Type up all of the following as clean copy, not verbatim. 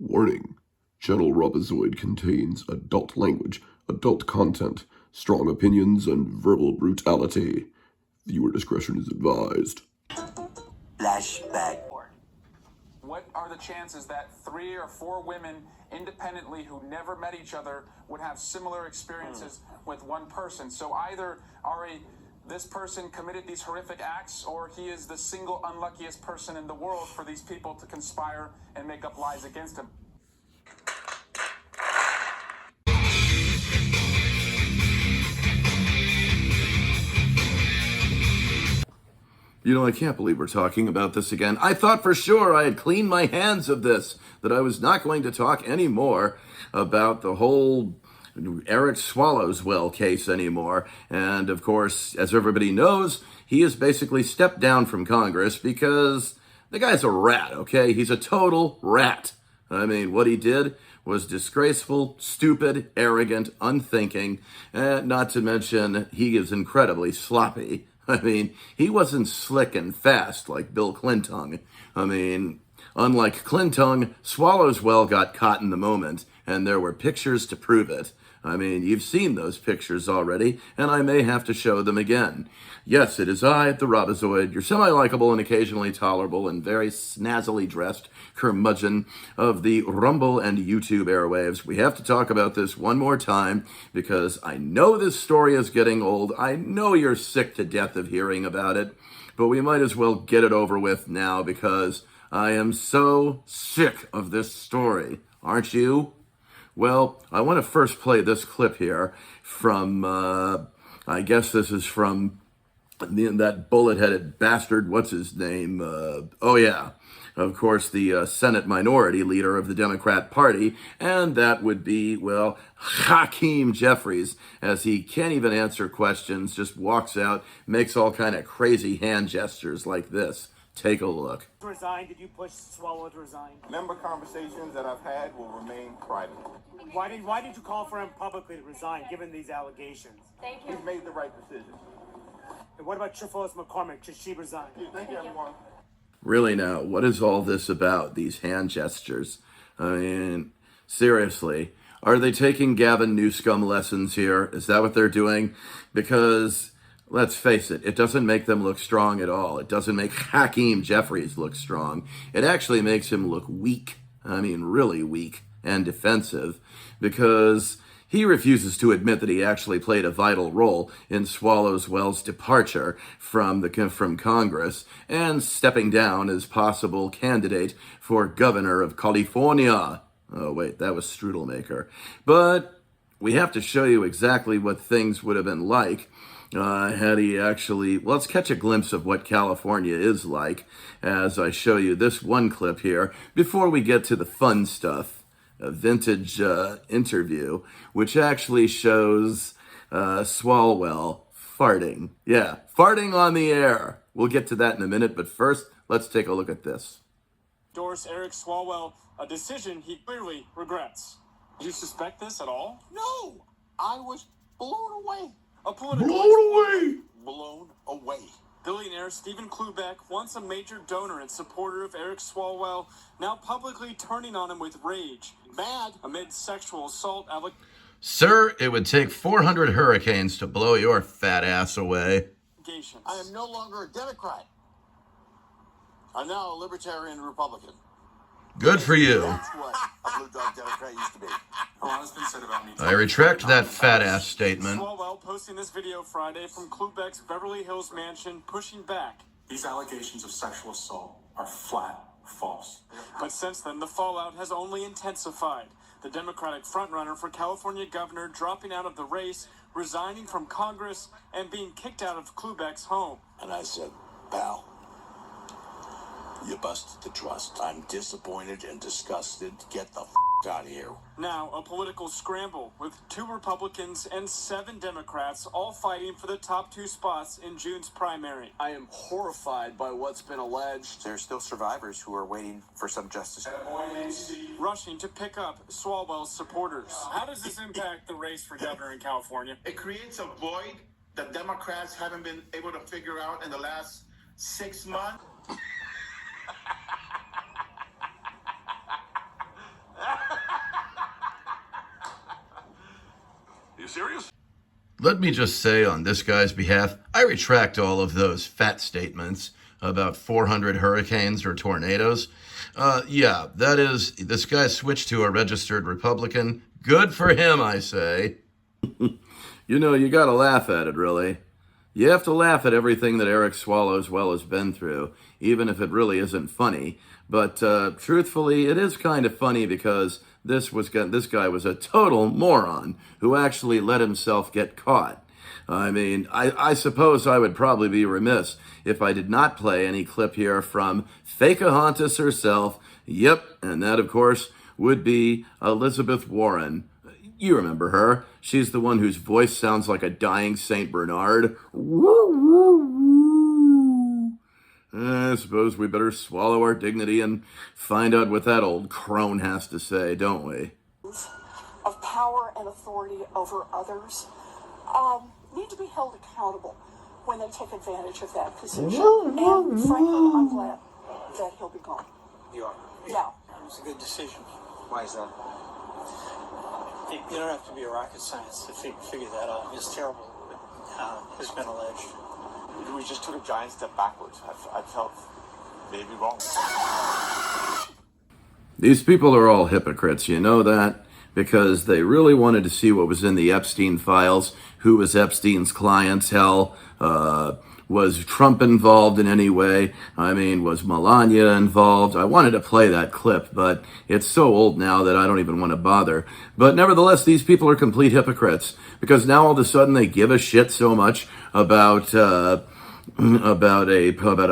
Warning. Channel Robozoid contains adult language, adult content, strong opinions, and verbal brutality. Viewer discretion is advised. Flashback. What are the chances that 3 or 4 women independently who never met each other would have similar experiences with one person? So either this person committed these horrific acts, or he is the single unluckiest person in the world for these people to conspire and make up lies against him. You know, I can't believe we're talking about this again. I thought for sure I had cleaned my hands of this, that I was not going to talk anymore about the whole Eric Swallowswell case anymore. And of course, as everybody knows, he has basically stepped down from Congress because the guy's a rat, okay? He's a total rat. I mean, what he did was disgraceful, stupid, arrogant, unthinking, not to mention he is incredibly sloppy. I mean, he wasn't slick and fast like Bill Clinton. I mean, unlike Clinton, Swallowswell got caught in the moment, and there were pictures to prove it. I mean, you've seen those pictures already, and I may have to show them again. Yes, it is I, the Robozoid, your semi-likable and occasionally tolerable and very snazzily dressed curmudgeon of the Rumble and YouTube airwaves. We have to talk about this one more time because I know this story is getting old. I know you're sick to death of hearing about it, but we might as well get it over with now because I am so sick of this story. Aren't you? Well, I want to first play this clip here from, I guess this is from that bullet-headed bastard, what's his name? Of course, the Senate Minority Leader of the Democrat Party, and that would be, well, Hakeem Jeffries, as he can't even answer questions, just walks out, makes all kind of crazy hand gestures like this. Take a look. Resign? Did you push Swalwell to resign? Member conversations that I've had will remain private. Why did you call for him publicly to resign, given these allegations? Thank you. He's made the right decision. And what about Trifolis McCormick? Should she resign? Thank you, everyone. Really now, what is all this about, these hand gestures? I mean, seriously, are they taking Gavin Newscomb lessons here? Is that what they're doing? Because, let's face it, it doesn't make them look strong at all. It doesn't make Hakeem Jeffries look strong. It actually makes him look weak. I mean, really weak and defensive, because he refuses to admit that he actually played a vital role in Swallowswell's departure from Congress and stepping down as possible candidate for governor of California. Oh, wait, that was Strudelmaker. But we have to show you exactly what things would have been like had he actually... Well, let's catch a glimpse of what California is like as I show you this one clip here before we get to the fun stuff. A vintage interview, which actually shows Swalwell farting. Yeah, farting on the air. We'll get to that in a minute, but first, let's take a look at this. Endorse Eric Swallowswell, a decision he clearly regrets. Do you suspect this at all? No! I was blown away. A political Blown away. Billionaire Stephen Klubeck, once a major donor and supporter of Eric Swallowswell, now publicly turning on him with rage. Mad amid sexual assault allegations. Sir, it would take 400 hurricanes to blow your fat ass away. I am no longer a Democrat. I'm now a libertarian Republican. Good for you. That's what a blue dog Democrat used to be. A lot has been said about me. I retract that fat ass statement. Swalwell posting this video Friday from Klubeck's Beverly Hills mansion, pushing back. These allegations of sexual assault are flat false. But since then, the fallout has only intensified. The Democratic frontrunner for California governor dropping out of the race, resigning from Congress, and being kicked out of Klubeck's home. And I said, pal, you busted the trust. I'm disappointed and disgusted. Get the out of here. Now, a political scramble with 2 Republicans and 7 Democrats all fighting for the top 2 spots in June's primary. I am horrified by what's been alleged. There are still survivors who are waiting for some justice. Rushing to pick up Swalwell's supporters. How does this impact the race for governor in California? It creates a void that Democrats haven't been able to figure out in the last 6 months. serious? Let me just say on this guy's behalf, I retract all of those fat statements about 400 hurricanes or tornadoes. Yeah, that is, this guy switched to a registered Republican. Good for him, I say. You know, you gotta laugh at it, really. You have to laugh at everything that Eric Swallowswell has been through, even if it really isn't funny. But truthfully, it is kind of funny because this guy was a total moron who actually let himself get caught. I mean, I suppose I would probably be remiss if I did not play any clip here from Fakahontas herself. Yep, and that, of course, would be Elizabeth Warren. You remember her. She's the one whose voice sounds like a dying St. Bernard. I suppose we better swallow our dignity and find out what that old crone has to say, don't we? Of power and authority over others need to be held accountable when they take advantage of that position. And frankly, I'm glad that he'll be gone. You are. Yeah. It was a good decision. Why is that? You don't have to be a rocket science to figure that out. It's terrible what has been alleged. We just took a giant step backwards. I felt maybe wrong. These people are all hypocrites, you know that? Because they really wanted to see what was in the Epstein files, who was Epstein's clientele, was Trump involved in any way? I mean, was Melania involved? I wanted to play that clip, but it's so old now that I don't even want to bother. But nevertheless, these people are complete hypocrites, because now all of a sudden they give a shit so much about a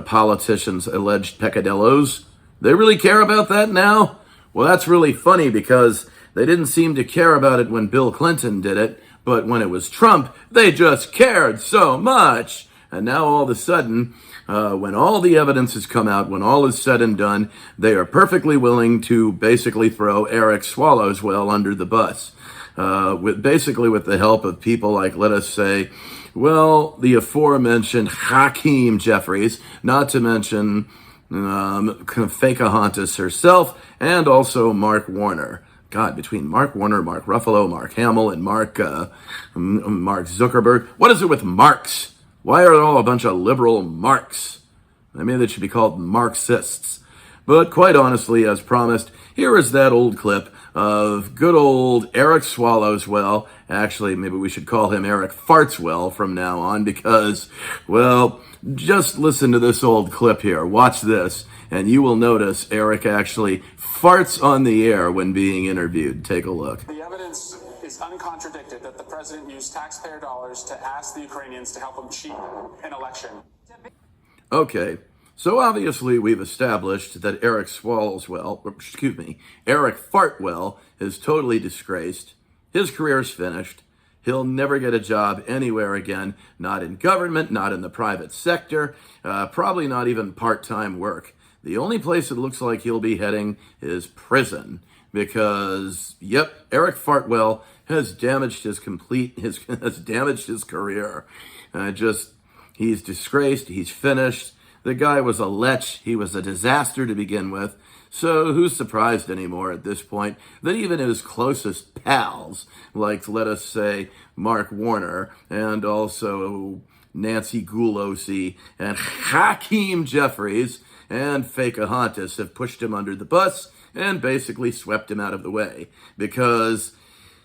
politician's alleged peccadillos. They really care about that now? Well, that's really funny, because they didn't seem to care about it when Bill Clinton did it, but when it was Trump, they just cared so much. And now all of a sudden, when all the evidence has come out, when all is said and done, they are perfectly willing to basically throw Eric Swallowswell under the bus. With the help of people like, let us say, well, the aforementioned Hakeem Jeffries, not to mention Fakahontas herself, and also Mark Warner. God, between Mark Warner, Mark Ruffalo, Mark Hamill, and Mark Zuckerberg, what is it with Marks? Why are they all a bunch of liberal Marks? Maybe they should be called Marxists. But quite honestly, as promised, here is that old clip of good old Eric Swallowswell. Actually, maybe we should call him Eric Fartwell from now on because, well, just listen to this old clip here. Watch this, and you will notice Eric actually farts on the air when being interviewed. Take a look. The evidence is uncontradicted that the president used taxpayer dollars to ask the Ukrainians to help him cheat an election. Okay, so obviously we've established that Eric Fartwell is totally disgraced. His career's finished. He'll never get a job anywhere again, not in government, not in the private sector, probably not even part-time work. The only place it looks like he'll be heading is prison because, yep, Eric Fartwell has damaged his career. He's disgraced, he's finished. The guy was a lech, he was a disaster to begin with. So who's surprised anymore at this point that even his closest pals, like, let us say, Mark Warner and also Nancy Pelosi and Hakeem Jeffries and Fakahontas have pushed him under the bus and basically swept him out of the way because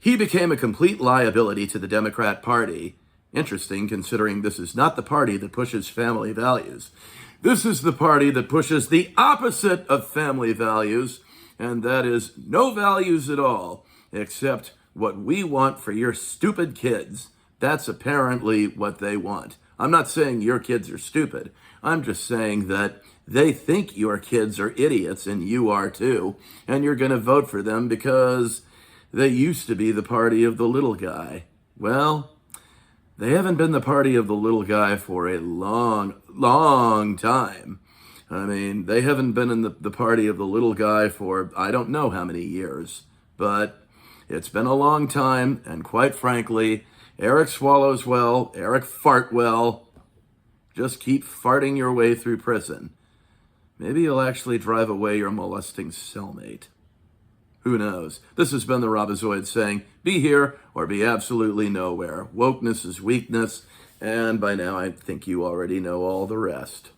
he became a complete liability to the Democrat Party. Interesting, considering this is not the party that pushes family values. This is the party that pushes the opposite of family values, and that is no values at all, except what we want for your stupid kids. That's apparently what they want. I'm not saying your kids are stupid. I'm just saying that they think your kids are idiots, and you are too, and you're going to vote for them because they used to be the party of the little guy. Well, they haven't been the party of the little guy for a long, long time. I mean, they haven't been in the party of the little guy for I don't know how many years. But it's been a long time, and quite frankly, Eric Swallowswell, Eric Fartwell, just keep farting your way through prison. Maybe you'll actually drive away your molesting cellmate. Who knows? This has been the Robozoid saying, be here or be absolutely nowhere. Wokeness is weakness, and by now I think you already know all the rest.